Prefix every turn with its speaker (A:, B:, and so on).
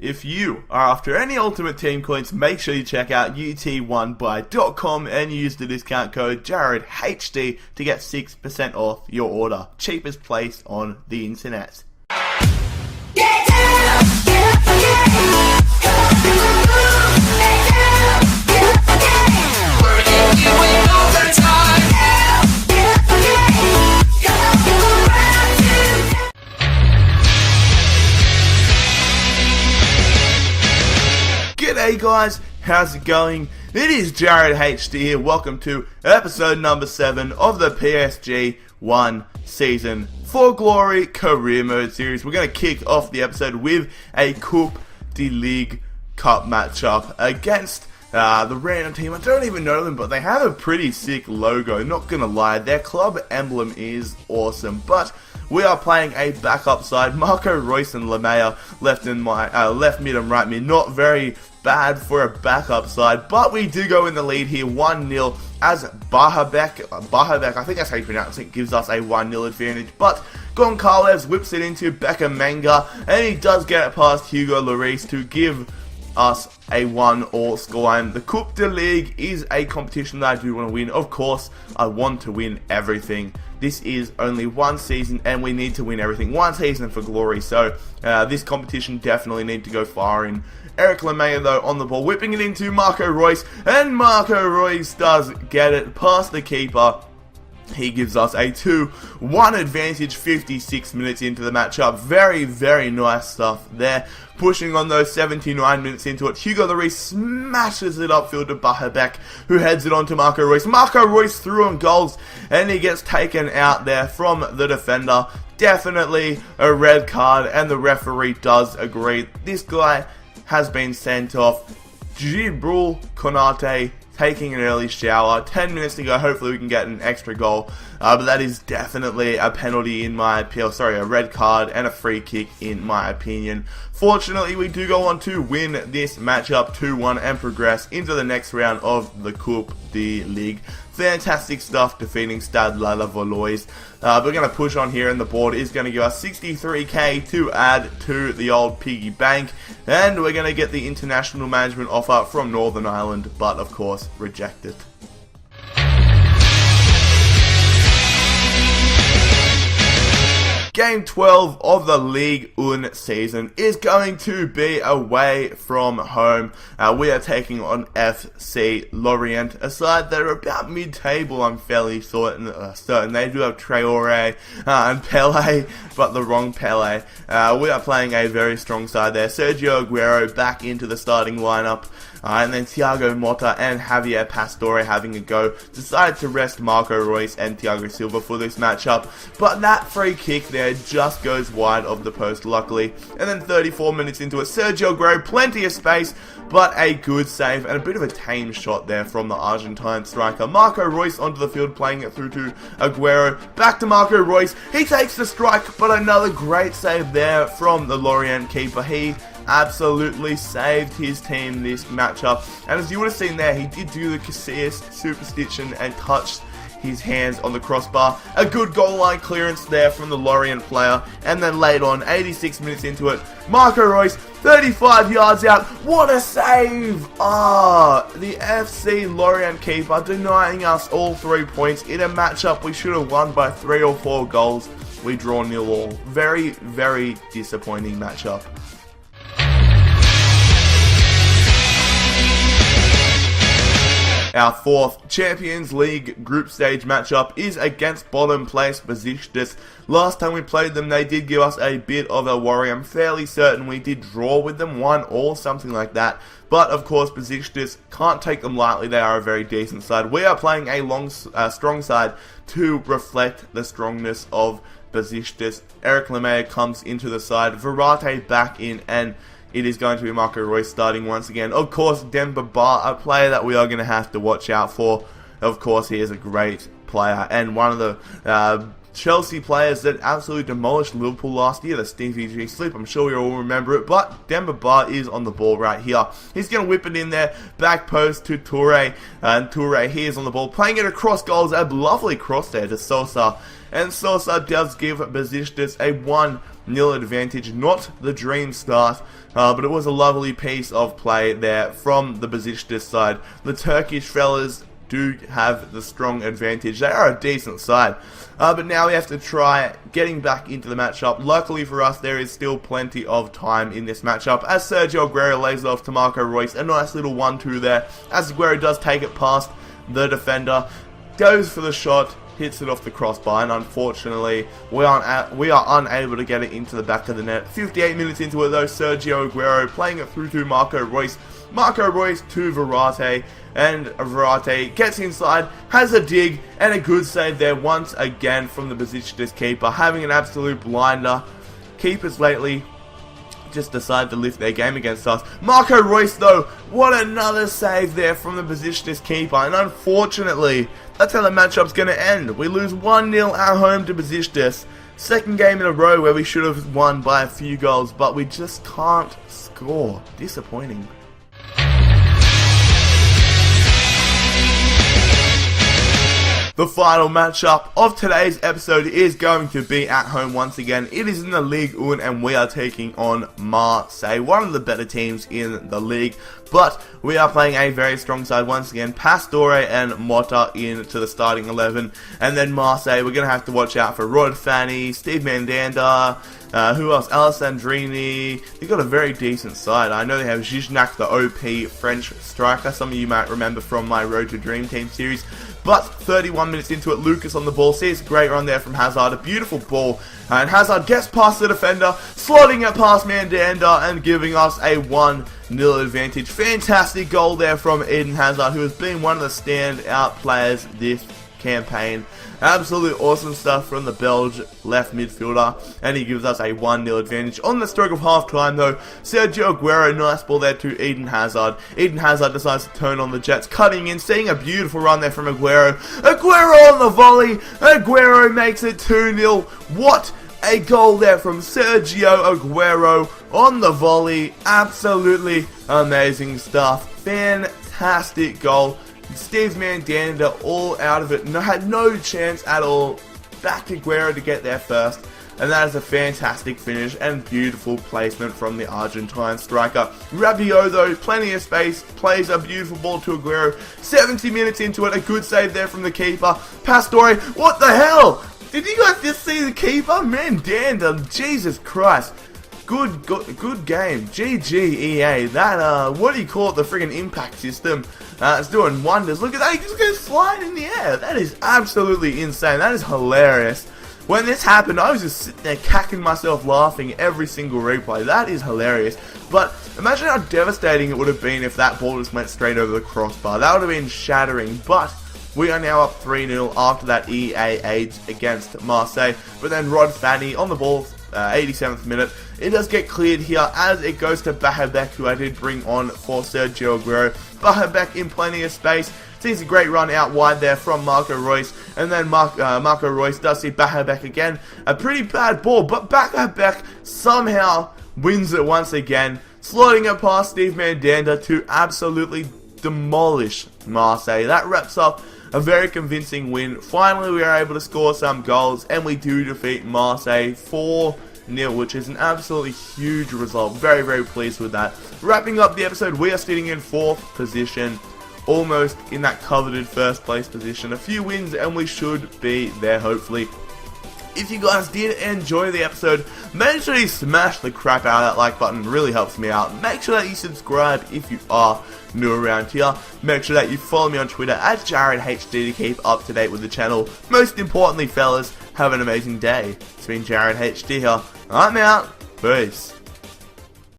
A: If you are after any Ultimate Team coins, make sure you check out ut1buy.com and use the discount code JarradHD to get 6% off your order. Cheapest place on the internet.
B: Get down, get up again. Get up again. We're doing overtime. Get up again. Go round two.
A: G'day guys, how's it going? It is Jarrad HD here. Welcome to episode number 7 of the PSG 1 Season 4 Glory Career Mode series. We're going to kick off the episode with a Coupe de Ligue Cup matchup against the random team. I don't even know them, but they have a pretty sick logo. Not gonna lie, their club emblem is awesome. But we are playing a backup side. Marco Reus and Lamea left mid and right mid. Not very bad for a backup side, but we do go in the lead here 1-0 as Bahabek, I think that's how you pronounce it, gives us a 1-0 advantage. But Goncalves whips it into Becamenga, and he does get it past Hugo Lloris to give us a 1-all scoreline. The Coupe de Ligue is a competition that I do want to win. Of course, I want to win everything. This is only one season and we need to win everything. One season for glory, so this competition definitely need to go far in. Eric Lamea though on the ball, whipping it into Marco Reus, and Marco Reus does get it past the keeper. He gives us a 2-1 advantage 56 minutes into the matchup. Very, very nice stuff there. Pushing on those 79 minutes into it, Hugo Lloris smashes it upfield to Bahabek, who heads it on to Marco Reus. Marco Reus through on goals, and he gets taken out there from the defender. Definitely a red card, and the referee does agree. This guy has been sent off. Gibril Konate taking an early shower. 10 minutes to go. Hopefully we can get an extra goal. But that is definitely a penalty in my opinion. Sorry, a red card and a free kick in my opinion. Fortunately, we do go on to win this matchup 2-1 and progress into the next round of the Coupe de Ligue. Fantastic stuff defeating Stade Valois. We're going to push on here, and the board is going to give us 63k to add to the old piggy bank. And we're going to get the international management offer from Northern Ireland, but of course rejected. Game 12 of the Ligue 1 season is going to be away from home. We are taking on FC Lorient, a side that are about mid-table. I'm fairly certain. They do have Traoré and Pele, but the wrong Pele. We are playing a very strong side there. Sergio Aguero back into the starting lineup. And then Thiago Motta and Javier Pastore having a go. Decided to rest Marco Reus and Thiago Silva for this matchup. But that free kick there just goes wide of the post, luckily. And then 34 minutes into it, Sergio Aguero, plenty of space, but a good save and a bit of a tame shot there from the Argentine striker. Marco Reus onto the field, playing it through to Aguero. Back to Marco Reus. He takes the strike, but another great save there from the Lorient keeper. He absolutely saved his team this matchup, and as you would have seen there, he did do the Casillas superstition and touched his hands on the crossbar. A good goal line clearance there from the Lorient player, and then late on, 86 minutes into it, Marco Reus 35 yards out. What a save! The FC Lorient keeper denying us all 3 points in a matchup we should have won by 3 or 4 goals. We draw 0-all. Very, very disappointing matchup. Our fourth Champions League group stage matchup is against bottom place Besiktas. Last time we played them, they did give us a bit of a worry. I'm fairly certain we did draw with them 1-all, something like that. But of course, Besiktas can't take them lightly. They are a very decent side. We are playing a strong side to reflect the strongness of Besiktas. Eric Lamea comes into the side. Verratti back in, and it is going to be Marco Reus starting once again. Of course, Demba Ba, a player that we are going to have to watch out for. Of course, he is a great player and one of the Chelsea players that absolutely demolished Liverpool last year, the Stevie G slip. I'm sure you all remember it, but Demba Ba is on the ball right here. He's going to whip it in there, back post to Toure, and Toure, he is on the ball, playing it across goals. A lovely cross there to Sosa, and Sosa does give Besiktas a 1-0 advantage. Not the dream start, but it was a lovely piece of play there from the Besiktas side. The Turkish fellas do have the strong advantage. They are a decent side, but now we have to try getting back into the matchup. Luckily for us, there is still plenty of time in this matchup, as Sergio Aguero lays it off to Marco Reus. A nice little 1-2 there, as Aguero does take it past the defender, goes for the shot, hits it off the crossbar, and unfortunately we are unable to get it into the back of the net. 58 minutes into it though, Sergio Aguero playing it through to Marco Reus. Marco Reus to Verratti, and Verratti gets inside, has a dig, and a good save there once again from the Besiktas keeper, having an absolute blinder. Keepers lately just decide to lift their game against us. Marco Reus though, what another save there from the Besiktas keeper, and unfortunately that's how the matchup's going to end. We lose 1-0 at home to Besiktas. Second game in a row where we should have won by a few goals, but we just can't score. Disappointing. The final matchup of today's episode is going to be at home once again. It is in the Ligue 1 and we are taking on Marseille, one of the better teams in the league. But we are playing a very strong side once again. Pastore and Motta into the starting 11. And then Marseille, we're going to have to watch out for Rod Fanny, Steve Mandanda, who else? Alessandrini. They've got a very decent side. I know they have Ziznak, the OP French striker. Some of you might remember from my Road to Dream Team series. But 31 minutes into it, Lucas on the ball sees a great run there from Hazard, a beautiful ball, and Hazard gets past the defender, slotting it past Mandanda and giving us a 1-0 advantage. Fantastic goal there from Eden Hazard, who has been one of the standout players this campaign. Absolute awesome stuff from the Belgian left midfielder, and he gives us a 1-0 advantage. On the stroke of half time though, Sergio Aguero, nice ball there to Eden Hazard. Eden Hazard decides to turn on the Jets, cutting in, seeing a beautiful run there from Aguero. Aguero on the volley, Aguero makes it 2-0. What a goal there from Sergio Aguero on the volley. Absolutely amazing stuff. Fantastic goal. Steve Mandanda all out of it, had no chance at all. Back to Aguero to get there first, and that is a fantastic finish and beautiful placement from the Argentine striker. Rabiot though, plenty of space, plays a beautiful ball to Aguero. 70 minutes into it, a good save there from the keeper. Pastore, what the hell? Did you guys just see the keeper? Mandanda, Jesus Christ. Good game. GG EA. That, what do you call it? The friggin' impact system. It's doing wonders. Look at that. He's just going to slide in the air. That is absolutely insane. That is hilarious. When this happened, I was just sitting there cacking myself laughing every single replay. That is hilarious. But imagine how devastating it would have been if that ball just went straight over the crossbar. That would have been shattering. But we are now up 3-0 after that EA age against Marseille. But then Rod Fanny on the ball. 87th minute. It does get cleared here as it goes to Bahabek, who I did bring on for Sergio Aguero. Bahabek in plenty of space. Sees a great run out wide there from Marco Reus. And then Marco Reus does see Bahabek again. A pretty bad ball, but Bahabek somehow wins it once again. Slotting it past Steve Mandanda to absolutely demolish Marseille. That wraps up a very convincing win. Finally, we are able to score some goals, and we do defeat Marseille 4-0, which is an absolutely huge result. Very, very pleased with that. Wrapping up the episode, we are sitting in 4th position, almost in that coveted first place position. A few wins, and we should be there, hopefully. If you guys did enjoy the episode, make sure you smash the crap out of that like button. It really helps me out. Make sure that you subscribe if you are new around here. Make sure that you follow me on Twitter at JarradHD to keep up to date with the channel. Most importantly, fellas, have an amazing day. It's been JarradHD here. I'm out. Peace.